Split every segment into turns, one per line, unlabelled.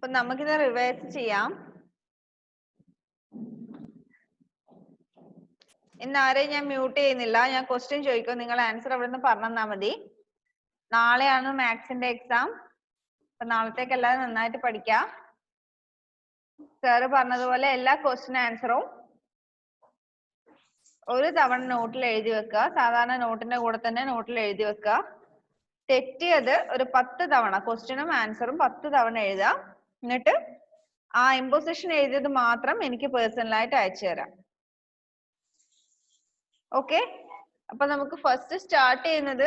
അപ്പൊ നമുക്കിത് റിവേഴ്സ് ചെയ്യാം. ഇന്ന് ആരെയും ഞാൻ മ്യൂട്ട് ചെയ്യുന്നില്ല. ഞാൻ ക്വസ്റ്റ്യൻ ചോദിക്കും, നിങ്ങൾ ആൻസർ അവിടെ നിന്ന് പറഞ്ഞു തന്നാൽ മതി. നാളെയാണ് മാത്സിന്റെ എക്സാം. അപ്പൊ നാളത്തേക്ക് എല്ലാവരും നന്നായിട്ട് പഠിക്കുക. സാറ് പറഞ്ഞതുപോലെ എല്ലാ ക്വസ്റ്റ്യൻ ആൻസറും ഒരു തവണ നോട്ടിൽ എഴുതി വെക്കുക. സാധാരണ നോട്ടിന്റെ കൂടെ തന്നെ നോട്ടിൽ എഴുതി വെക്കുക. തെറ്റിയത് ഒരു 10 തവണ ക്വസ്റ്റ്യനും ആൻസറും 10 തവണ എഴുതുക. എന്നിട്ട് ആ ഇമ്പോസിഷൻ എഴുതിയത് മാത്രം എനിക്ക് പേഴ്സണലായിട്ട് അയച്ചു തരാം. ഓക്കെ, അപ്പൊ നമുക്ക് ഫസ്റ്റ് സ്റ്റാർട്ട് ചെയ്യുന്നത്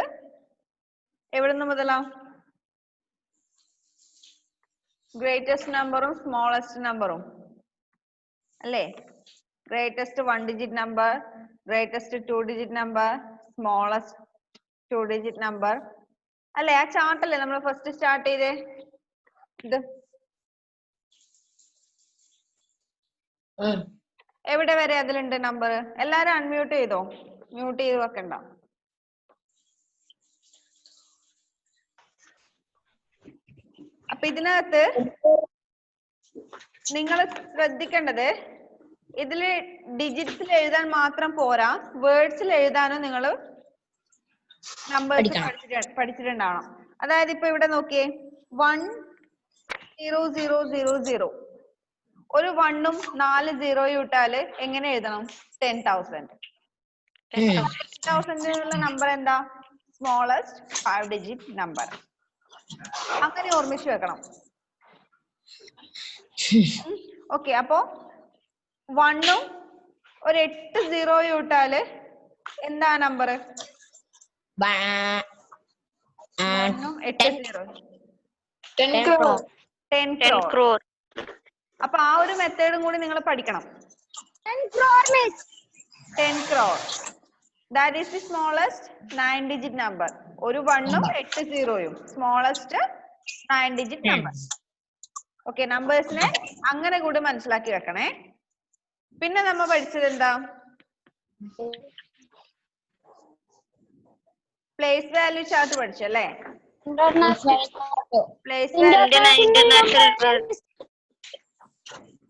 എവിടുന്ന് മുതലാ? ഗ്രേറ്റസ്റ്റ് നമ്പറും സ്മോളസ്റ്റ് നമ്പറും അല്ലേ? Greatest 1 digit number, greatest 2 digit number, smallest 2 digit number അല്ലേ? ആ ചാർട്ട് അല്ലേ നമ്മൾ ഫസ്റ്റ് സ്റ്റാർട്ട് ചെയ്തേ? ഇത് എവിടെ വരെ അതിലുണ്ട് നമ്പർ? എല്ലാരും അൺമ്യൂട്ട് ചെയ്തോ? മ്യൂട്ട് ചെയ്ത് വെക്കണ്ട. അപ്പൊ ഇതിനകത്ത് നിങ്ങൾ ശ്രദ്ധിക്കേണ്ടത്, ഇതില് ഡിജിറ്റ്സിൽ എഴുതാൻ മാത്രം പോരാ, വേർഡ്സിൽ എഴുതാനും നിങ്ങൾ നമ്പേഴ്സ് പഠിച്ചിട്ടുണ്ടാവണം. അതായത് ഇപ്പൊ ഇവിടെ നോക്കിയേ, 10000 ഒരു 1ഉം 4 സീറോയും ഇട്ടാല് എങ്ങനെ എഴുതണം? 10,000. 10,000 നമ്പർ എന്താ? Smallest 5 digit number. അങ്ങനെ ഓർമ്മിച്ചു വെക്കണം. ഓക്കെ, അപ്പോ 1ഉം ഒരു 8 സീറോയും ഇട്ടാല് എന്താ നമ്പർ? 1ഉം 8 സീറോയും 10 crore. അപ്പൊ ആ ഒരു മെത്തേഡും കൂടി നിങ്ങൾ പഠിക്കണം. 10 crore. That is the smallest 9 digit number. ഒരു 1ഉം 8 സീറോയും സ്മോളസ്റ്റ് 9 ഡിജിറ്റ് നമ്പർ. ഓക്കെ, നമ്പേഴ്സിനെ അങ്ങനെ കൂടി മനസ്സിലാക്കി വെക്കണേ. പിന്നെ നമ്മ പഠിച്ചത് എന്താ? പ്ലേസ് വാല്യൂ ചാർട്ട് പഠിച്ചല്ലേ?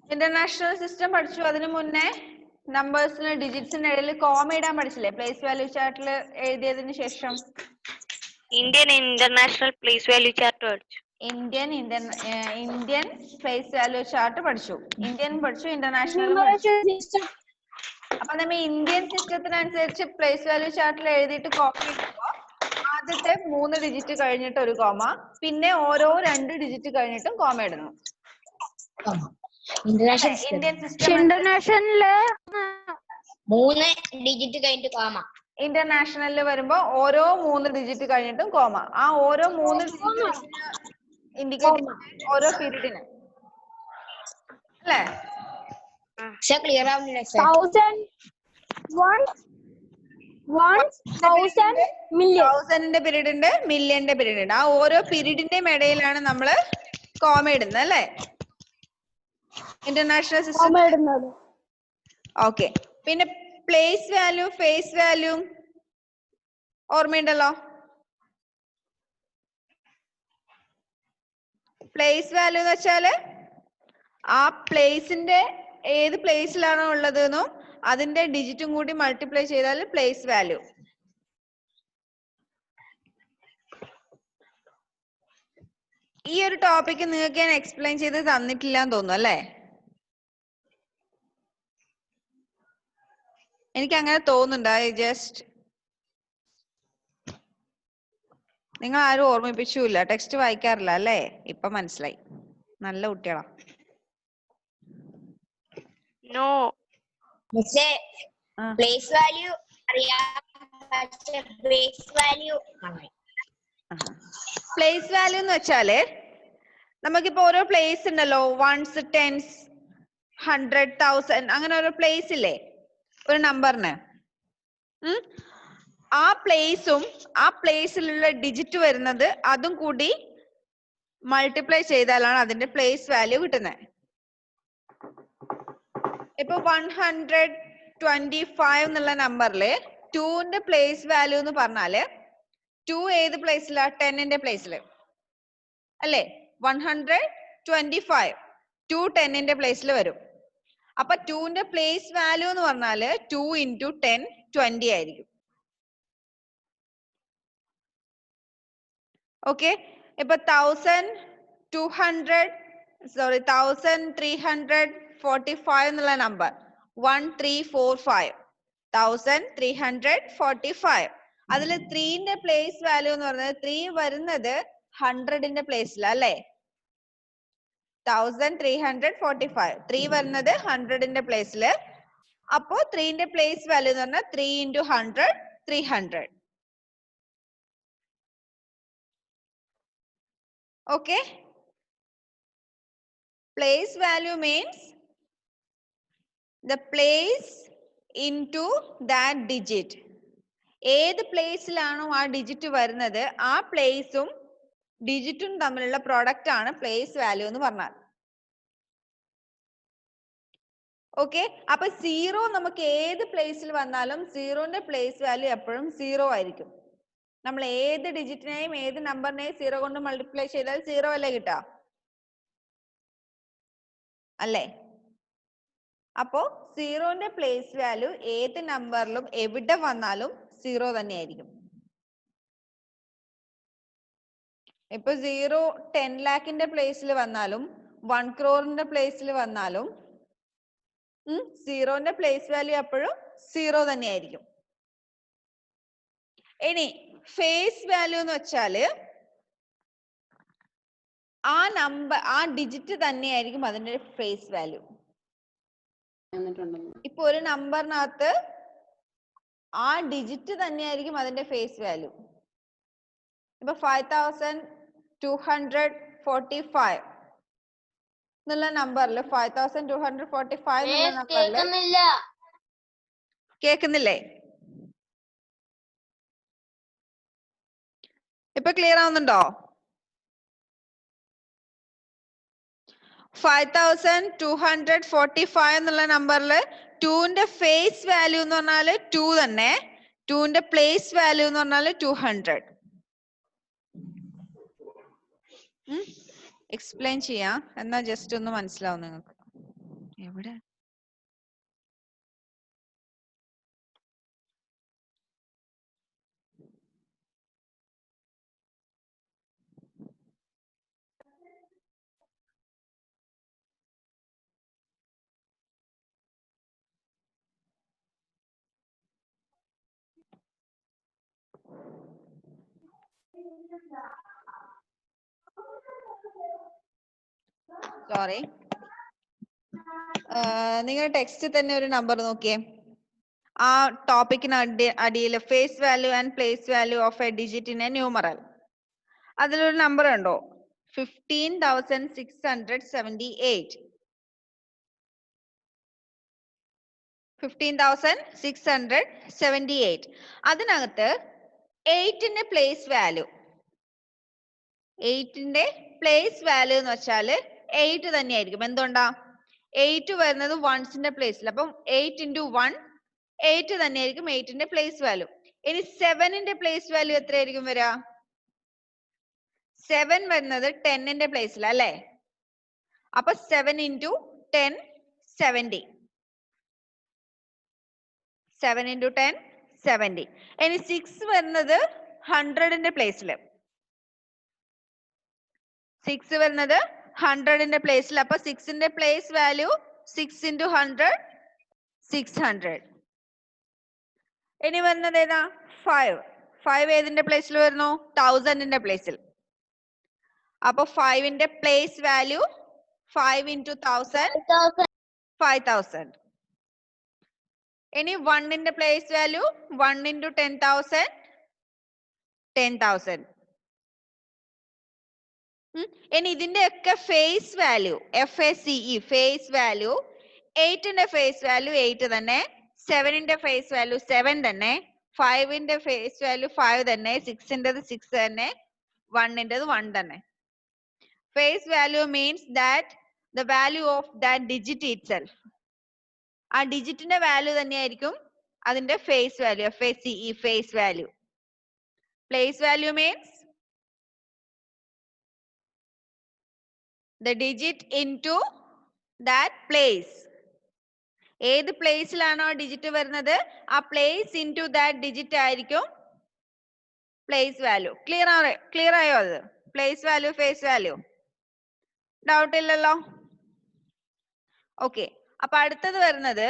ഇന്റർനാഷണൽ സിസ്റ്റം പഠിച്ചു. അതിനു മുന്നേ നമ്പേഴ്സിന് ഡിജിറ്റ്സിന്റെ ഇടയിൽ കോമ ഇടാൻ പഠിച്ചില്ലേ? പ്ലേസ് വാല്യൂ ചാർട്ടിൽ എഴുതിയതിനു ശേഷം
Indian international place value chart പഠിച്ചു.
ഇന്ത്യൻ പ്ലേസ് വാല്യൂ ചാർട്ട് പഠിച്ചു. ഇന്ത്യൻ പഠിച്ചു, ഇന്റർനാഷണൽ പഠിച്ചു. അപ്പൊ നമ്മ ഇന്ത്യൻ സിസ്റ്റത്തിനനുസരിച്ച് പ്ലേസ് വാല്യൂ ചാർട്ടിൽ എഴുതിയിട്ട് കോപ്പി ഇടുമ്പോ ആദ്യത്തെ 3 ഡിജിറ്റ് കഴിഞ്ഞിട്ട് ഒരു കോമ, പിന്നെ ഓരോ 2 ഡിജിറ്റ് കഴിഞ്ഞിട്ടും കോമ ഇടുന്നു. ഇന്ത്യൻ സിസ്റ്റം
ഇന്റർനാഷണലില്
3 ഡിജിറ്റ് കഴിഞ്ഞിട്ട് കോമ.
ഇന്റർനാഷണലിൽ വരുമ്പോ ഓരോ 3 ഡിജിറ്റ് കഴിഞ്ഞിട്ടും കോമ. ആ ഓരോ 3 ഡിജിറ്റ് ഇൻഡിക്കേറ്റ് ഓരോ പീരീഡിന് അല്ലേ?
ക്ലിയർ ആവുന്നില്ല.
1000ന്റെ പീരീഡ് ഉണ്ട്, മില്യന്റെ പീരീഡ് ഉണ്ട്. ആ ഓരോ പീരീഡിന്റെയും ഇടയിലാണ് നമ്മള് കോമ ഇടുന്നത് അല്ലേ? International system. ഓക്കെ, പിന്നെ പ്ലേസ് വാല്യൂ, ഫേസ് വാല്യൂ ഓർമ്മയുണ്ടല്ലോ? പ്ലേസ് വാല്യൂ എന്ന് വെച്ചാല് ആ പ്ലേസിന്റെ ഏത് പ്ലേസിലാണോ ഉള്ളതെന്നും അതിന്റെ ഡിജിറ്റും കൂടി മൾട്ടിപ്ലൈ ചെയ്താൽ പ്ലേസ് വാല്യൂ. ഈ ഒരു ടോപ്പിക് നിങ്ങൾക്ക് ഞാൻ എക്സ്പ്ലെയിൻ ചെയ്ത് തന്നിട്ടില്ല എന്ന് തോന്നുന്നു അല്ലേ? എനിക്ക് അങ്ങനെ തോന്നുന്നുണ്ട്. ജസ്റ്റ് നിങ്ങൾ ആരും ഓർമ്മിപ്പിച്ചില്ല, ടെക്സ്റ്റ് വായിക്കാറില്ല അല്ലേ? ഇപ്പൊ മനസ്സിലായി. നല്ല കുട്ടികളാ.
No place value
place value എന്ന് വെച്ചാല് നമുക്കിപ്പോ ഓരോ പ്ലേസ് ഉണ്ടല്ലോ, 1s 10s 100 1000 അങ്ങനെ ഓരോ പ്ലേസ് ഇല്ലേ ഒരു നമ്പറിന്? ആ പ്ലേസും ആ പ്ലേസിലുള്ള ഡിജിറ്റ് വരുന്നത് അതും കൂടി മൾട്ടിപ്ലൈ ചെയ്താലാണ് അതിന്റെ പ്ലേസ് വാല്യൂ കിട്ടുന്നത്. ഇപ്പൊ 125 എന്നുള്ള നമ്പറില് 2ന്റെ പ്ലേസ് വാല്യൂ എന്ന് പറഞ്ഞാല് 2 ഏത് പ്ലേസിലാ? 10ന്റെ പ്ലേസില് അല്ലേ? 125 25. 2 10ന്റെ പ്ലേസിൽ വരും. അപ്പൊ 2ന്റെ പ്ലേസ് വാല്യൂ എന്ന് പറഞ്ഞാല് 2 into 10 20 ആയിരിക്കും. ഓക്കെ, ഇപ്പൊ 1345 എന്നുള്ള നമ്പർ 1345 1345. അതിൽ 3ന്റെ പ്ലേസ് വാല്യൂ എന്ന് പറയുന്നത് 3 വരുന്നത് 100ന്റെ പ്ലേസിൽ അല്ലേ? 1345 3 വരുന്നത് 100ന്റെ പ്ലേസിൽ. അപ്പോ 3ന്റെ പ്ലേസ് വാല്യൂ എന്ന് പറഞ്ഞാൽ 3 into 100 300. Okay, place value means the place into that digit. ഏത് പ്ലേസിലാണോ ആ ഡിജിറ്റ് വരുന്നത് ആ പ്ലേസും ഡിജിറ്റും തമ്മിലുള്ള പ്രോഡക്റ്റ് ആണ് പ്ലേസ് വാല്യൂ എന്ന് പറഞ്ഞാൽ. ഓക്കെ, അപ്പൊ 0 നമുക്ക് ഏത് പ്ലേസിൽ വന്നാലും 0ന്റെ പ്ലേസ് വാല്യൂ എപ്പോഴും 0 ആയിരിക്കും. നമ്മൾ ഏത് ഡിജിറ്റിനെയും ഏത് നമ്പറിനെയും 0 കൊണ്ട് മൾട്ടിപ്ലൈ ചെയ്താൽ 0 അല്ലേ കിട്ടുക? അല്ലേ? അപ്പോ 0ന്റെ പ്ലേസ് വാല്യൂ ഏത് നമ്പറിലും എവിടെ വന്നാലും 0 തന്നെയായിരിക്കും. ഇപ്പൊ 0 10 lakhന്റെ പ്ലേസിൽ വന്നാലും 1 crore പ്ലേസിൽ വന്നാലും 0ന്റെ പ്ലേസ് വാല്യൂ എപ്പോഴും 0 തന്നെയായിരിക്കും. ഇനി ഫേസ് വാല്യൂ എന്ന് വെച്ചാല് ആ നമ്പർ ആ ഡിജിറ്റ് തന്നെയായിരിക്കും അതിന്റെ ഫേസ് വാല്യൂ. ഇപ്പൊ ഒരു നമ്പറിനകത്ത് ആ ഡിജിറ്റ് തന്നെയായിരിക്കും അതിന്റെ ഫേസ് വാല്യൂ. ഇപ്പൊ 5245 എന്നുള്ള നമ്പറിൽ 5245 എന്നുള്ള നമ്പറിൽ കേൾക്കുന്നില്ലേ? ഇപ്പൊ ക്ലിയർ ആവുന്നുണ്ടോ? 5245 എന്നുള്ള നമ്പറിൽ 2ന്റെ ഫേസ് വാല്യൂ എന്ന് പറഞ്ഞാല് 2 തന്നെ, 2ന്റെ പ്ലേസ് വാല്യൂ എന്ന് പറഞ്ഞാല് 200. എക്സ്പ്ലെയിൻ ചെയ്യാം എന്നാ ജസ്റ്റ് ഒന്ന് മനസ്സിലാവും നിങ്ങൾക്ക്. എവിടെ സോറി, നിങ്ങളുടെ ടെക്സ്റ്റ് തന്നെ ഒരു നമ്പർ നോക്കിയേ. ആ ടോപ്പിക്കിന് അടിയിൽ face value and place value of a digit in a numeral. അതിലൊരു നമ്പർ ഉണ്ടോ? 15,678. 15,678. അതിനകത്ത് 8ന്റെ പ്ലേസ് വാല്യൂ, 8ന്റെ പ്ലേസ് വാല്യൂ എന്ന് വെച്ചാൽ 8 തന്നെയായിരിക്കും. എന്തുകൊണ്ടാ? 8 വരുന്നത് വൺസിന്റെ പ്ലേസിൽ. അപ്പം 8 into 1 8 തന്നെയായിരിക്കും 8ന്റെ പ്ലേസ് വാല്യൂ. ഇനി 7ന്റെ പ്ലേസ് വാല്യൂ എത്രയായിരിക്കും വരിക? 7 വരുന്നത് 10ന്റെ പ്ലേസിൽ അല്ലേ? അപ്പൊ 7 into 10 70. 7 into 10 70. ഇനി 6 വരുന്നത് 100ന്റെ പ്ലേസിൽ. 6 വരുന്നത് 100ന്റെ പ്ലേസിൽ. അപ്പൊ 6ന്റെ പ്ലേസ് വാല്യൂ 6 into 100 600. ഇനി വരുന്നത് ഏതാ? 5 ഏതിന്റെ പ്ലേസിൽ വരുന്നു? 1000ന്റെ പ്ലേസിൽ. അപ്പൊ 5ന്റെ പ്ലേസ് വാല്യൂ 5 into 1000 5000. ഇനി 1ന്റെ പ്ലേസ് വാല്യൂ 1 into 10,000 10,000. ഇനി ഇതിന്റെ ഒക്കെ face value FACE face value 8ന്റെ ഫേസ് വാല്യൂ 8 തന്നെ, 7ന്റെ ഫേസ് വാല്യൂ 7 തന്നെ, 5ന്റെ ഫേസ് വാല്യൂ 5 തന്നെ, 6ന്റേത് 6 തന്നെ, 1ന്റേത് 1 തന്നെ. Face value means that the value of that digit itself. ആ ഡിജിറ്റിന്റെ വാല്യൂ തന്നെയായിരിക്കും അതിന്റെ face value FACE face value. Place value means the digit into that place. ഏത് പ്ലേസിലാണോ ഡിജിറ്റ് വരുന്നത് ആ പ്ലേസ് ഇൻറ്റു ദാറ്റ് ഡിജിറ്റ് ആയിരിക്കും പ്ലേസ് വാല്യൂ. ക്ലിയർ ആയോ? അത് place value face value doubt ഇല്ലല്ലോ? ഓക്കെ. അപ്പൊ അടുത്തത് വരുന്നത്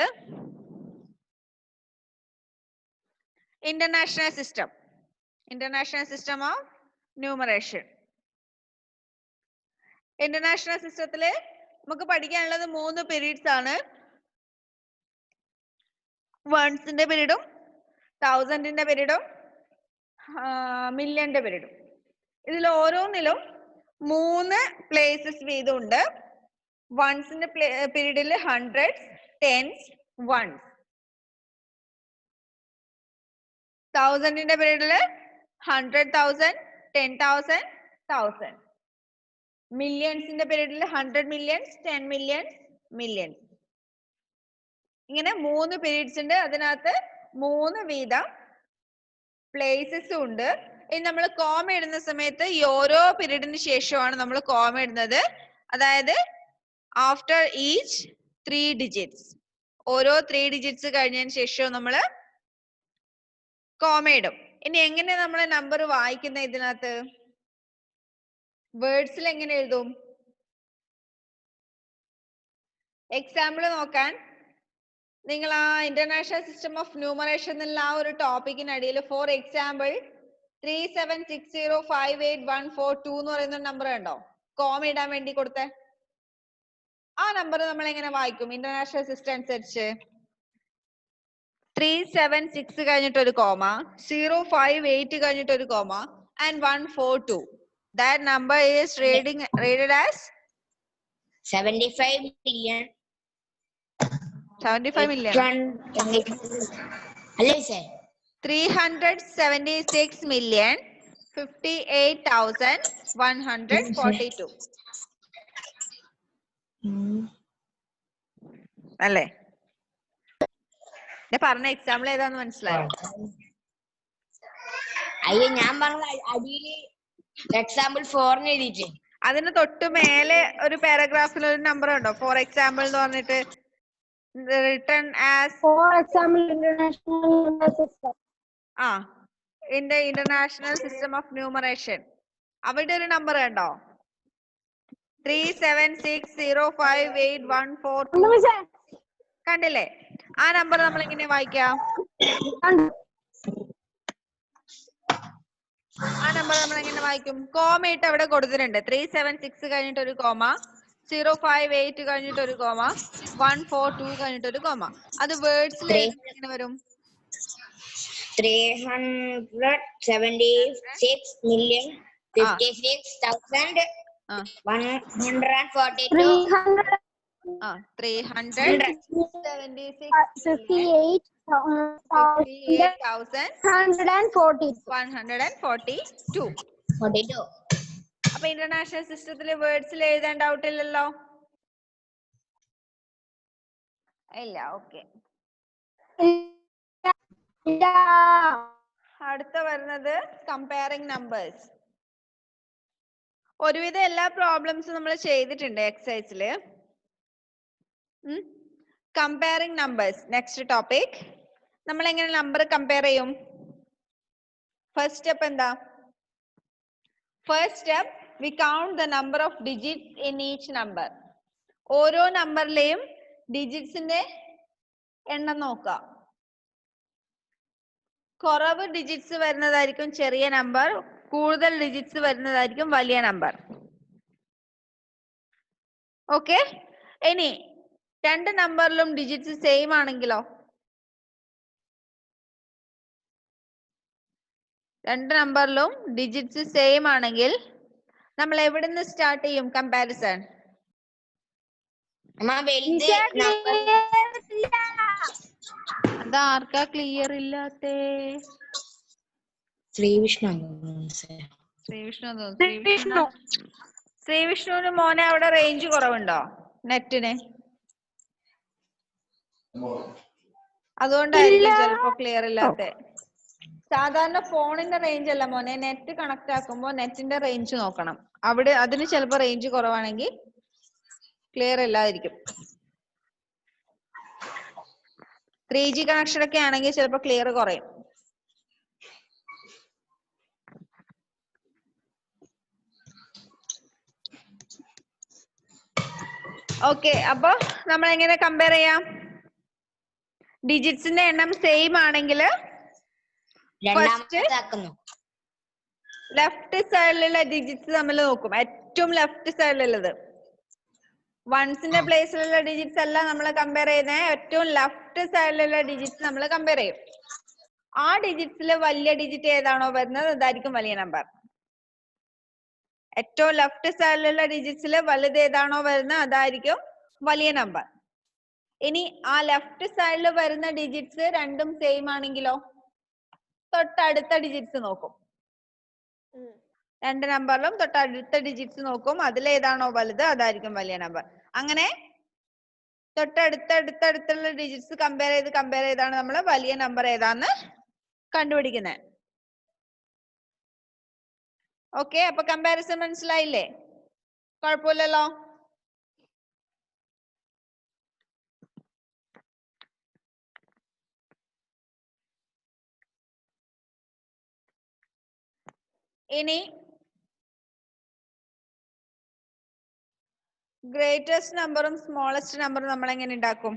international system of numeration. International സിസ്റ്റത്തില് നമുക്ക് പഠിക്കാനുള്ളത് 3 പീരീഡ്സ് ആണ്. വൺസിന്റെ പീരീഡും, തൗസൻഡിന്റെ പീരീഡും, മില്യന്റെ പീരീഡും. ഇതിൽ ഓരോന്നിലും 3 പ്ലേസസ് വീതം ഉണ്ട്. വൺസിന്റെ പീരീഡിൽ ഹൺഡ്രഡ്സ്, ടെൻസ്, വൺസ്. തൗസൻഡിന്റെ പീരീഡില് 100,000, 10,000, 1000. മില്യൺസിന്റെ പീരീഡിൽ 100 millions, 10 millions, millions. ഇങ്ങനെ 3 പീരീഡ്സ് ഉണ്ട്. അതിനകത്ത് 3 വീതം പ്ലേസസ് ഉണ്ട്. ഇനി നമ്മൾ കോമ ഇടുന്ന സമയത്ത് ഈ ഓരോ പീരീഡിന് ശേഷമാണ് നമ്മൾ കോമ ഇടുന്നത്. അതായത് ആഫ്റ്റർ ഈച്ച് 3 digits. ഓരോ 3 digits കഴിഞ്ഞതിന് ശേഷവും നമ്മൾ കോമ ഇടും. ഇനി എങ്ങനെ നമ്മൾ നമ്പർ വായിക്കുന്ന ഇതിനകത്ത് വേർഡ്സിൽ എങ്ങനെ എഴുതും? എക്സാമ്പിൾ നോക്കാൻ നിങ്ങൾ ആ ഇന്റർനാഷണൽ സിസ്റ്റം ഓഫ് ന്യൂമറേഷൻ എന്നുള്ള ആ ഒരു ടോപ്പിക്കിനടിയിൽ ഫോർ എക്സാമ്പിൾ 37605814 എന്ന് പറയുന്ന നമ്പർ ഉണ്ടോ കോമ ഇടാൻ വേണ്ടി കൊടുത്തേ? ആ നമ്പർ നമ്മൾ എങ്ങനെ വായിക്കും ഇന്റർനാഷണൽ സിസ്റ്റം അനുസരിച്ച്? 376 കഴിഞ്ഞിട്ട് ഒരു കോമ, 058 കഴിഞ്ഞിട്ട് ഒരു comma and 142. That number is rated as
75 million.
75 million.
Hello, sir.
376,58,142. അല്ലേ? പറഞ്ഞ എക്സാമ്പിൾ ഏതാന്ന് മനസ്സിലായോ?
അയ്യോ, ഞാൻ പറഞ്ഞ അടിയില് എക്സാമ്പിൾ 4 എഴുതിട്ട്
അതിന് തൊട്ട് മേലെ ഒരു പാരഗ്രാഫിൽ ഒരു നമ്പർ ഉണ്ടോ? ഫോർ എക്സാമ്പിൾ എന്ന് പറഞ്ഞിട്ട് written as
for example international system.
In the international system of numeration. അവിടെ ഒരു നമ്പർ ഉണ്ടോ? 376058142. കണ്ടില്ലേ? ആ നമ്പർ നമ്മൾ എങ്ങനെ വായിക്കാം? ആ നമ്പർ നമ്മൾ എങ്ങനെ വായിക്കും? കോമ ഇട്ട് അവിടെ കൊടുത്തിട്ടുണ്ട്. 376 കഴിഞ്ഞിട്ട് ഒരു കോമ, 058 കഴിഞ്ഞിട്ട് ഒരു കോമ, 142 കഴിഞ്ഞിട്ട് ഒരു കോമ. അത് വേർഡ്സിൽ എങ്ങനെ വരും?
376,56,142.
358,142. അപ്പൊ ഇന്റർനാഷണൽ സിസ്റ്റത്തിലെ വേർഡ്സിൽ എഴുതാൻ ഡൗട്ട് ഇല്ലല്ലോ? ഇല്ല. ഓക്കെ. അടുത്ത വരുന്നത് കമ്പയറിംഗ് നമ്പേഴ്സ്. ഒരുവിധം എല്ലാ പ്രോബ്ലംസും നമ്മൾ ചെയ്തിട്ടുണ്ട് എക്സസൈസില്. Comparing numbers next topic. നമ്മൾ എങ്ങനെ നമ്പർ കമ്പയർ ചെയ്യും? ഫസ്റ്റ് സ്റ്റെപ്പ് എന്താ? First step we count the number of digits in each number. ഓരോ നമ്പറിലെയും ഡിജിറ്റ്സിന്റെ എണ്ണം നോക്കാം. കുറവ് ഡിജിറ്റ്സ് വരുന്നതായിരിക്കും ചെറിയ നമ്പർ, കൂടുതൽ ഡിജിറ്റ്സ് വരുന്നതായിരിക്കും വലിയ നമ്പർ. ഓക്കെ. ഇനി രണ്ട് നമ്പറിലും ഡിജിറ്റ്സ് സെയിം ആണെങ്കിലോ? രണ്ട് നമ്പറിലും ഡിജിറ്റ്സ് സെയിം ആണെങ്കിൽ നമ്മൾ എവിടെ നിന്ന് സ്റ്റാർട്ട് ചെയ്യും കമ്പാരിസൺ? അതാർക്കാ ക്ലിയർ ഇല്ലാത്തേ? ശ്രീവിഷ്ണുവിന് മോനെ അവിടെ റേഞ്ച് കുറവുണ്ടോ നെറ്റിന്? അതുകൊണ്ടായിരിക്കും ചിലപ്പോ ക്ലിയർ ഇല്ലാത്ത. സാധാരണ ഫോണിന്റെ റേഞ്ച് അല്ല മോനെ, നെറ്റ് കണക്ട് ആക്കുമ്പോ നെറ്റിന്റെ റേഞ്ച് നോക്കണം. അവിടെ അതിന് ചിലപ്പോ റേഞ്ച് കുറവാണെങ്കിൽ ക്ലിയർ ഇല്ലാതിരിക്കും. 3G കണക്ഷൻ ഒക്കെ ആണെങ്കിൽ ചിലപ്പോൾ ക്ലിയർ കുറയും. ഓക്കെ, അപ്പൊ നമ്മൾ എങ്ങനെ കമ്പയർ ചെയ്യാം? ഡിജിറ്റ്സിന്റെ എണ്ണം സെയിം ആണെങ്കിൽ ലെഫ്റ്റ് സൈഡിലുള്ള ഡിജിറ്റ്സ് നമ്മൾ നോക്കും. ഏറ്റവും ലെഫ്റ്റ് സൈഡിലുള്ളത് വൺസിന്റെ പ്ലേസിലുള്ള ഡിജിറ്റ്സ് അല്ല നമ്മൾ കമ്പയർ ചെയ്യുന്നത്. ഏറ്റവും ലെഫ്റ്റ് സൈഡിലുള്ള ഡിജിറ്റ്സ് നമ്മൾ കമ്പയർ ചെയ്യും. ആ ഡിജിറ്റ്സിൽ വലിയ ഡിജിറ്റ് ഏതാണോ വരുന്നത് അതായിരിക്കും വലിയ നമ്പർ. ഏറ്റവും ലെഫ്റ്റ് സൈഡിലുള്ള ഡിജിറ്റ്സിൽ വലുത് ഏതാണോ വരുന്നത് അതായിരിക്കും വലിയ നമ്പർ. ഇനി ആ ലെഫ്റ്റ് സൈഡിൽ വരുന്ന ഡിജിറ്റ്സ് രണ്ടും സെയിം ആണെങ്കിലോ തൊട്ടടുത്ത ഡിജിറ്റ്സ് നോക്കും. രണ്ട് നമ്പറിലും തൊട്ടടുത്ത ഡിജിറ്റ്സ് നോക്കും. അതിലേതാണോ വലുത് അതായിരിക്കും വലിയ നമ്പർ. അങ്ങനെ തൊട്ടടുത്തടുത്തുള്ള ഡിജിറ്റ്സ് കമ്പയർ ചെയ്താണ് നമ്മൾ വലിയ നമ്പർ ഏതാന്ന് കണ്ടുപിടിക്കുന്നത്. ഓക്കെ, അപ്പൊ കമ്പാരിസൺ മനസ്സിലായില്ലേ? കുഴപ്പമില്ലല്ലോ. ഇനി ഗ്രേറ്റസ്റ്റ് നമ്പറും സ്മോളസ്റ്റ് നമ്പറും നമ്മൾ എങ്ങനെ ഉണ്ടാക്കും?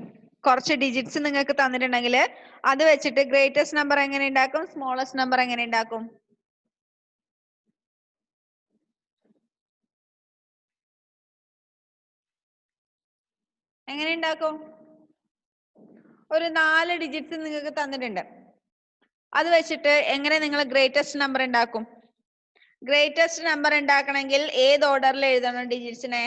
കുറച്ച് ഡിജിറ്റ്സ് നിങ്ങൾക്ക് തന്നിട്ടുണ്ടെങ്കിൽ അത് വെച്ചിട്ട് ഗ്രേറ്റസ്റ്റ് നമ്പർ എങ്ങനെ ഉണ്ടാക്കും, സ്മോളസ്റ്റ് നമ്പർ എങ്ങനെ ഉണ്ടാക്കും? എങ്ങനെ ഉണ്ടാക്കും? ഒരു 4 ഡിജിറ്റ്സ് നിങ്ങൾക്ക് തന്നിട്ടുണ്ട്. അത് വെച്ചിട്ട് എങ്ങനെ നിങ്ങൾ ഗ്രേറ്റസ്റ്റ് നമ്പർ ഉണ്ടാക്കും? ഗ്രേറ്റസ്റ്റ് നമ്പർ ഉണ്ടാക്കണമെങ്കിൽ ഏത് ഓർഡറിൽ എഴുതണം ഡിജിറ്റ്സിനെ?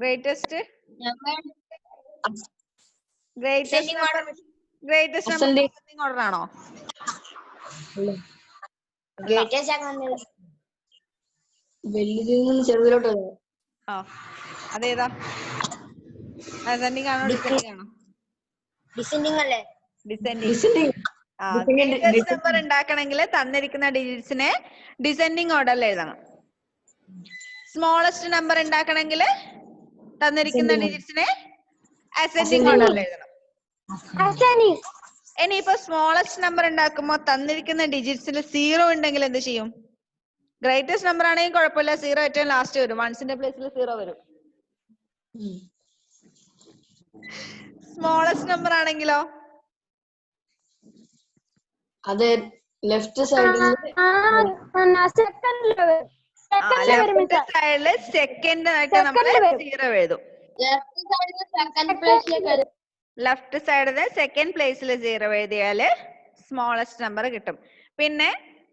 ഗ്രേറ്റസ്റ്റ് നമ്പർ ഓർഡർ ആണോ? അതേതാ? അസെൻഡിങ് ആണോ ഡിസെൻഡിങ് ആണോ? ഡിസെൻഡിങ്. നമ്പർ ഉണ്ടാക്കണമെങ്കിൽ തന്നിരിക്കുന്ന ഡിജിറ്റ്സിനെ ഡിസെൻഡിങ് ഓർഡറിൽ എഴുതണം. സ്മോളസ്റ്റ് നമ്പർ ഉണ്ടാക്കണമെങ്കിൽ തന്നിരിക്കുന്ന ഡിജിറ്റ്സിനെ അസെൻഡിങ് ഓർഡറിൽ എഴുതണം. ഇനിയിപ്പോ സ്മോളസ്റ്റ് നമ്പർ ഉണ്ടാക്കുമ്പോൾ തന്നിരിക്കുന്ന ഡിജിറ്റ്സിൽ 0 ഉണ്ടെങ്കിൽ എന്ത് ചെയ്യും? ഗ്രേറ്റസ്റ്റ് നമ്പർ ആണെങ്കിൽ കുഴപ്പമില്ല, 0 ഏറ്റവും ലാസ്റ്റ് വരും. വൺസിന്റെ പ്ലേസിൽ 0 വരും. സ്മോളസ്റ്റ് നമ്പർ ആണെങ്കിലോ
അത് ലെഫ്റ്റ് സൈഡിൽ
സെക്കൻഡ് ആയിട്ട് നമ്മൾ 0 എഴുതും. ലെഫ്റ്റ് സൈഡിൽ സെക്കൻഡ് പ്ലേസിൽ 0 എഴുതിയാല് സ്മോളസ്റ്റ് നമ്പർ കിട്ടും. പിന്നെ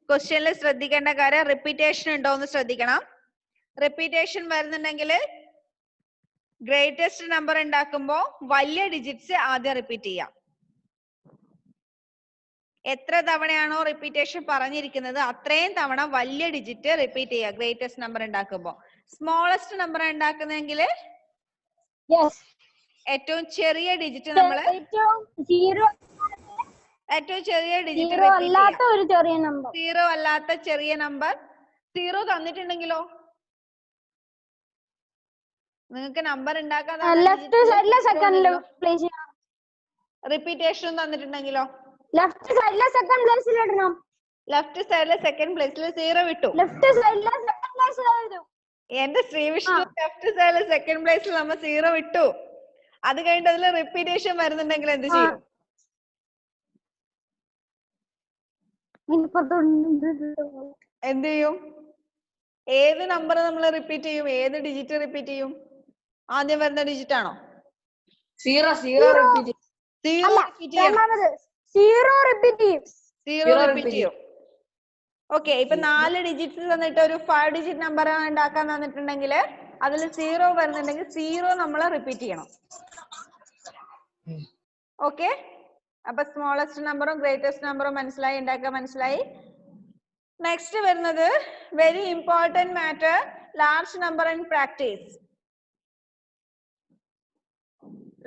ക്വസ്റ്റ്യനിൽ ശ്രദ്ധിക്കേണ്ട കാര്യം റിപ്പീറ്റേഷൻ ഉണ്ടോ എന്ന് ശ്രദ്ധിക്കണം. റിപ്പീറ്റേഷൻ വരുന്നുണ്ടെങ്കിൽ ഗ്രേറ്റസ്റ്റ് നമ്പർ ഉണ്ടാക്കുമ്പോ വലിയ ഡിജിറ്റ്സ് ആദ്യം റിപ്പീറ്റ് ചെയ്യാം. എത്ര തവണയാണോ റിപ്പീറ്റേഷൻ പറഞ്ഞിരിക്കുന്നത് അത്രയും തവണ വലിയ ഡിജിറ്റ് റിപ്പീറ്റ് ചെയ്യുക ഗ്രേറ്റസ്റ്റ് നമ്പർ ഉണ്ടാക്കുമ്പോ. സ്മോളസ്റ്റ് നമ്പർ ഉണ്ടാക്കുന്നെങ്കിൽ ഏറ്റവും ചെറിയ ഡിജിറ്റ് നമ്മൾ ഏറ്റവും ചെറിയ ഡിജിറ്റ്
0 അല്ലാത്ത ഒരു ചെറിയ നമ്പർ
0 അല്ലാത്ത ചെറിയ നമ്പർ 0 തന്നിട്ടുണ്ടെങ്കിലോ നിങ്ങൾക്ക് നമ്പർ ഉണ്ടാക്കാൻ
ലെഫ്റ്റ് സൈഡിലെ സെക്കൻഡിൽ പ്ലേസ് ചെയ്യണം.
റിപ്പീറ്റേഷൻ തന്നിട്ടുണ്ടെങ്കിലോ
ലെഫ്റ്റ് സൈഡിലെ സെക്കൻഡ് പ്ലേസിൽ ഇടണം.
ലെഫ്റ്റ് സൈഡിലെ സെക്കൻഡ് പ്ലേസിൽ 0 വിട്ടു.
ലെഫ്റ്റ് സൈഡിലെ സെക്കൻഡ് പ്ലേസിൽ എഴുതും.
എന്റെ ശ്രീവിഷ്ണു ലെഫ്റ്റ് സൈഡിലെ സെക്കൻഡ് പ്ലേസിൽ നമ്മൾ 0 വിട്ടു. അത് കഴിഞ്ഞിട്ട് അതിൽ റിപ്പീറ്റേഷൻ വരുന്നുണ്ടെങ്കിൽ എന്ത് ചെയ്യും? എന്ത് ചെയ്യും? ഏത് നമ്പർ നമ്മൾ റിപ്പീറ്റ് ചെയ്യും? ഏത് ഡിജിറ്റ് റിപ്പീറ്റ് ചെയ്യും? ആദ്യം വരുന്ന ഡിജിറ്റ് ആണോ?
0 റിപ്പീറ്റ്
ചെയ്യും. ഓക്കെ, ഇപ്പൊ 4 ഡിജിറ്റ്സ് തന്നിട്ട് ഒരു 5 ഡിജിറ്റ് നമ്പർ ഉണ്ടാക്കാൻ തന്നിട്ടുണ്ടെങ്കിൽ അതിൽ 0 വരുന്നുണ്ടെങ്കിൽ 0 നമ്മൾ റിപ്പീറ്റ് ചെയ്യണം. ഓക്കെ, അപ്പൊ സ്മോളസ്റ്റ് നമ്പറും ഗ്രേറ്റസ്റ്റ് നമ്പറും മനസ്സിലായി, ഉണ്ടാക്കാൻ മനസ്സിലായി. നെക്സ്റ്റ് വരുന്നത് very important matter, large number in practice.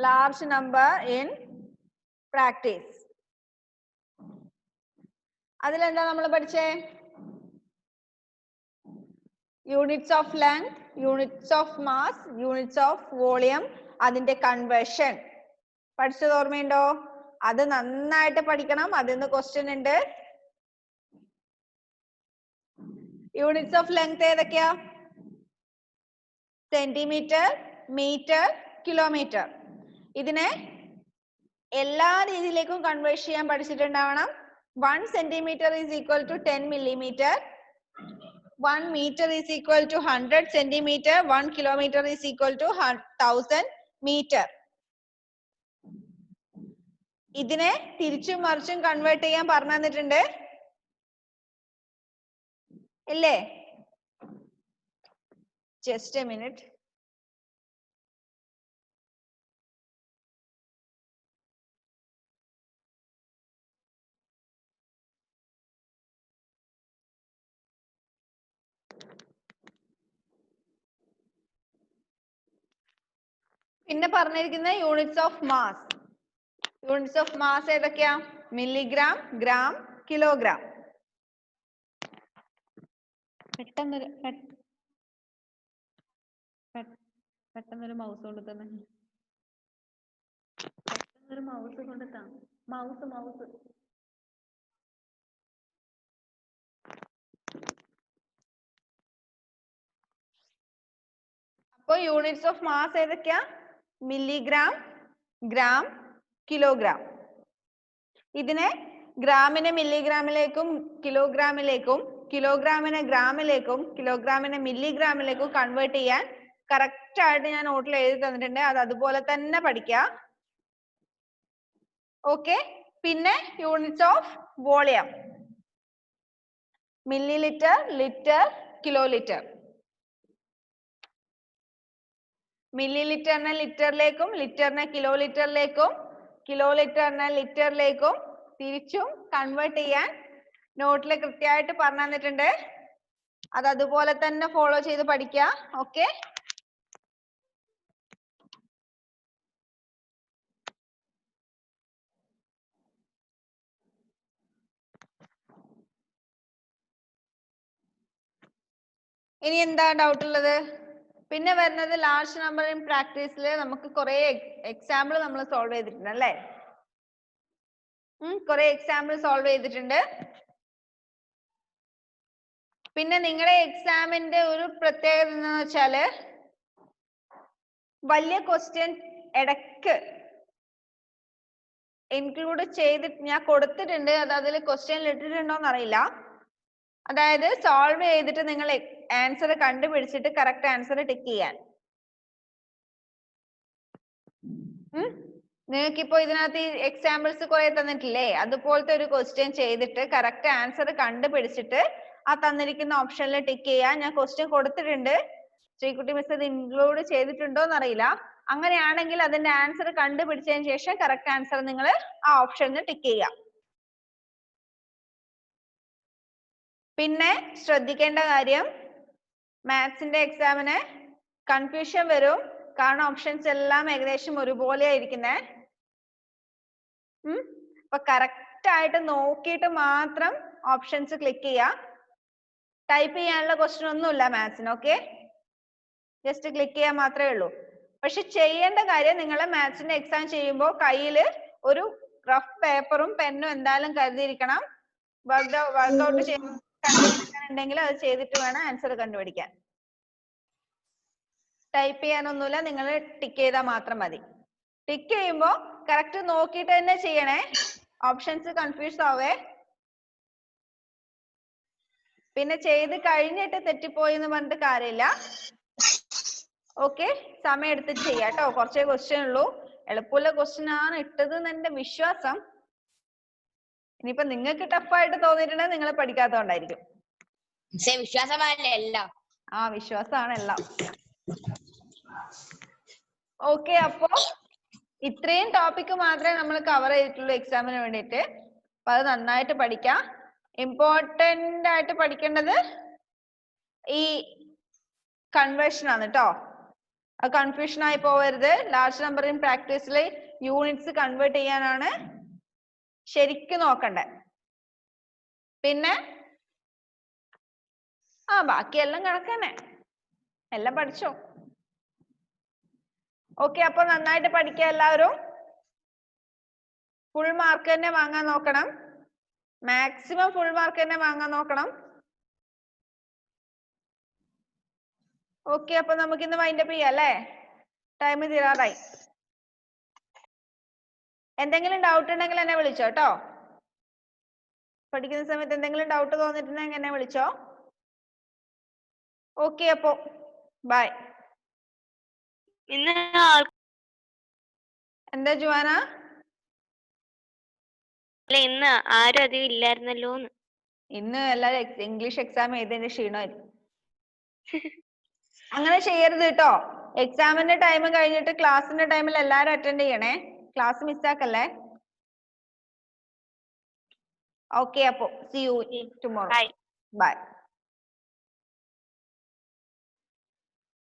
Large number in practice. അതിലെന്താ നമ്മൾ പഠിച്ചേ? Units of length, units of mass, units of volume, അതിന്റെ കൺവേർഷൻ പഠിച്ചത് ഓർമ്മയുണ്ടോ? അത് നന്നായിട്ട് പഠിക്കണം. അതിന്ന് ക്വസ്റ്റ്യൻ ഉണ്ട്. യൂണിറ്റ്സ് ഓഫ് ലെങ്ത് ഏതൊക്കെയാ? Centimetre, metre, kilometre. ഇതിനെ എല്ലാ രീതിയിലേക്കും കൺവേർട്ട് ചെയ്യാൻ പഠിച്ചിട്ടുണ്ടാവണം. 1 centimeter is equal to 10 millimeter. 1 meter is equal to 100 centimeter. 1 kilometer is equal to 1000 meter. ഇതിനെ തിരിച്ചും മറിച്ചും കൺവേർട്ട് ചെയ്യാൻ പറഞ്ഞു തന്നിട്ടുണ്ട് ഇല്ലേ? Just a minute. പിന്നെ പറഞ്ഞിരിക്കുന്ന units of mass. Units of mass ഏതൊക്കെയാ? Milligram, gram, kilogram. പെട്ടെന്നൊരു മൗസ് കൊണ്ട് തന്നെ. പെട്ടെന്നൊരു മൗസ് കൊണ്ട് താ. മൗസ്. അപ്പൊ യൂണിറ്റ്സ് ഓഫ് മാസ് ഏതൊക്കെയാ? Milligram, gram, kilogram. ഇതിനെ ഗ്രാമിനെ മില്ലിഗ്രാമിലേക്കും കിലോഗ്രാമിലേക്കും, കിലോഗ്രാമിനെ ഗ്രാമിലേക്കും, കിലോഗ്രാമിനെ മില്ലിഗ്രാമിലേക്കും കൺവേർട്ട് ചെയ്യാൻ കറക്റ്റ് ആയിട്ട് ഞാൻ നോട്ടിൽ എഴുതി തന്നിട്ടുണ്ട്. അത് അതുപോലെ തന്നെ പഠിക്കുക. ഓക്കെ. പിന്നെ units of volume. Millilitre, litre, kilolitre. മില്ലി ലിറ്ററിനെ ലിറ്ററിലേക്കും, ലിറ്ററിനെ കിലോ ലിറ്ററിലേക്കും, കിലോ ലിറ്ററിനെ ലിറ്ററിലേക്കും തിരിച്ചും കൺവേർട്ട് ചെയ്യാൻ നോട്ടിൽ കൃത്യമായിട്ട് പറഞ്ഞു തന്നിട്ടുണ്ട്. അത് അതുപോലെ തന്നെ ഫോളോ ചെയ്ത് പഠിക്കുക. ഓക്കെ. ഇനി എന്താ ഡൗട്ട് ഉള്ളത്? പിന്നെ വരുന്നത് ലാർജ് നമ്പർ ഇൻ പ്രാക്ടീസിൽ നമുക്ക് കുറെ എക്സാമ്പിൾ നമ്മൾ സോൾവ് ചെയ്തിട്ടുണ്ട് അല്ലേ? കുറെ എക്സാമ്പിൾ സോൾവ് ചെയ്തിട്ടുണ്ട്. പിന്നെ നിങ്ങളുടെ എക്സാമിന്റെ ഒരു പ്രത്യേകത എന്ന് വെച്ചാല് വലിയ ക്വസ്റ്റ്യൻ ഇടയ്ക്ക് ഇൻക്ലൂഡ് ചെയ്തിട്ട് ഞാൻ കൊടുത്തിട്ടുണ്ട്. അത് അതിൽ ക്വസ്റ്റ്യനിൽ ഇട്ടിട്ടുണ്ടോന്ന് അറിയില്ല. അതായത് സോൾവ് ചെയ്തിട്ട് നിങ്ങൾ ആൻസർ കണ്ടുപിടിച്ചിട്ട് കറക്റ്റ് ആൻസർ ടിക്ക് ചെയ്യാൻ. നിങ്ങൾക്കിപ്പോ ഇതിനകത്ത് ഈ എക്സാമ്പിൾസ് കുറെ തന്നിട്ടില്ലേ? അതുപോലത്തെ ഒരു ക്വസ്റ്റ്യൻ ചെയ്തിട്ട് കറക്റ്റ് ആൻസർ കണ്ടുപിടിച്ചിട്ട് ആ തന്നിരിക്കുന്ന ഓപ്ഷനിൽ ടിക്ക് ചെയ്യാൻ ഞാൻ ക്വസ്റ്റ്യൻ കൊടുത്തിട്ടുണ്ട്. ശ്രീകുട്ടി മിസ് ഇത് ഇൻക്ലൂഡ് ചെയ്തിട്ടുണ്ടോ എന്നറിയില്ല. അങ്ങനെയാണെങ്കിൽ അതിന്റെ ആൻസർ കണ്ടുപിടിച്ചതിന് ശേഷം കറക്റ്റ് ആൻസർ നിങ്ങൾ ആ ഓപ്ഷനിൽ ടിക്ക് ചെയ്യാം. പിന്നെ ശ്രദ്ധിക്കേണ്ട കാര്യം, മാത്സിന്റെ എക്സാമിന് കൺഫ്യൂഷൻ വരും. കാരണം ഓപ്ഷൻസ് എല്ലാം ഏകദേശം ഒരുപോലെ ആയിരിക്കുന്നേ. അപ്പൊ കറക്റ്റ് ആയിട്ട് നോക്കിയിട്ട് മാത്രം ഓപ്ഷൻസ് ക്ലിക്ക് ചെയ്യാം. ടൈപ്പ് ചെയ്യാനുള്ള ക്വസ്റ്റ്യൻ ഒന്നുമില്ല മാത്സിന്. ഓക്കെ, ജസ്റ്റ് ക്ലിക്ക് ചെയ്യാൻ മാത്രമേ ഉള്ളൂ. പക്ഷെ ചെയ്യേണ്ട കാര്യം, നിങ്ങൾ മാത്സിന്റെ എക്സാം ചെയ്യുമ്പോൾ കയ്യിൽ ഒരു റഫ് പേപ്പറും പെന്നും എന്തായാലും കരുതിയിരിക്കണം. വർക്ക്ഔട്ട് കണ്ടുപിടിക്കാനുണ്ടെങ്കിൽ അത് ചെയ്തിട്ട് വേണം ആൻസർ കണ്ടുപിടിക്കാൻ. ടൈപ്പ് ചെയ്യാനൊന്നുമില്ല, നിങ്ങൾ ടിക്ക് ചെയ്താൽ മാത്രം മതി. ടിക്ക് ചെയ്യുമ്പോൾ കറക്റ്റ് നോക്കിയിട്ട് തന്നെ ചെയ്യണേ. ഓപ്ഷൻസ് കൺഫ്യൂസ് ആവേ. പിന്നെ ചെയ്ത് കഴിഞ്ഞിട്ട് തെറ്റിപ്പോയി എന്ന് പറഞ്ഞിട്ട് കാര്യമില്ല. ഓക്കെ, സമയം എടുത്തിട്ട് ചെയ്യാട്ടോ. കുറച്ചേ ക്വസ്റ്റ്യൻ ഉള്ളൂ. എളുപ്പമുള്ള ക്വസ്റ്റ്യൻ ആണ് ഇട്ടത് എന്ന് എന്റെ വിശ്വാസം. ഇനിയിപ്പോ നിങ്ങൾക്ക് ടഫായിട്ട് തോന്നിയിട്ടുണ്ടെങ്കിൽ നിങ്ങൾ പഠിക്കാത്തതുകൊണ്ടായിരിക്കും. ആ, വിശ്വാസമാണ് എല്ലാം. ഓക്കെ, അപ്പോ ഇത്രയും ടോപ്പിക് മാത്രമേ നമ്മൾ കവർ ചെയ്തിട്ടുള്ളൂ എക്സാമിന് വേണ്ടിയിട്ട്. അപ്പൊ അത് നന്നായിട്ട് പഠിക്കാം. ഇമ്പോർട്ടന്റ് ആയിട്ട് പഠിക്കേണ്ടത് ഈ കൺവേർഷൻ ആണ് കേട്ടോ. അത് കൺഫ്യൂഷൻ ആയി പോവരുത്. ലാർജ് നമ്പർ ഇൻ പ്രാക്ടീസിൽ യൂണിറ്റ്സ് കൺവേർട്ട് ചെയ്യാനാണ് ശരിക്കും നോക്കണ്ടേ. പിന്നെ ആ ബാക്കിയെല്ലാം കണക്കന്നെ, എല്ലാം പഠിച്ചോ. ഓക്കെ, അപ്പൊ നന്നായിട്ട് പഠിക്കുക എല്ലാവരും. ഫുൾ മാർക്ക് തന്നെ വാങ്ങാൻ നോക്കണം, മാക്സിമം ഫുൾ മാർക്ക് തന്നെ വാങ്ങാൻ നോക്കണം. ഓക്കെ, അപ്പൊ നമുക്ക് ഇന്ന് വൈൻഡപ്പ് ചെയ്യാം അല്ലേ? ടൈം തീരാറായി. എന്തെങ്കിലും ഡൗട്ട് ഉണ്ടെങ്കിൽ എന്നെ വിളിച്ചോ കേട്ടോ. പഠിക്കുന്ന സമയത്ത് എന്തെങ്കിലും ഡൗട്ട് തോന്നിട്ടുണ്ടെങ്കിൽ എന്നെ വിളിച്ചോ. ഓക്കെ, അപ്പോ ബൈ.
ഇന്ന്
എന്താ ജുവാന?
ഇന്ന് ആരും അധികം ഇല്ലായിരുന്നല്ലോന്ന്.
ഇന്ന് എല്ലാരും ഇംഗ്ലീഷ് എക്സാം എഴുതിയതിന്റെ ക്ഷീണമായിരിക്കും. അങ്ങനെ ചെയ്യരുത് കേട്ടോ. എക്സാമിന്റെ ടൈം കഴിഞ്ഞിട്ട് ക്ലാസ്സിന്റെ ടൈമിൽ എല്ലാരും അറ്റൻഡ് ചെയ്യണേ, ക്ലാസ് മിസ്സാക്കല്ലേ. ഓക്കെ, അപ്പോ see you tomorrow.
Bye.
Bye.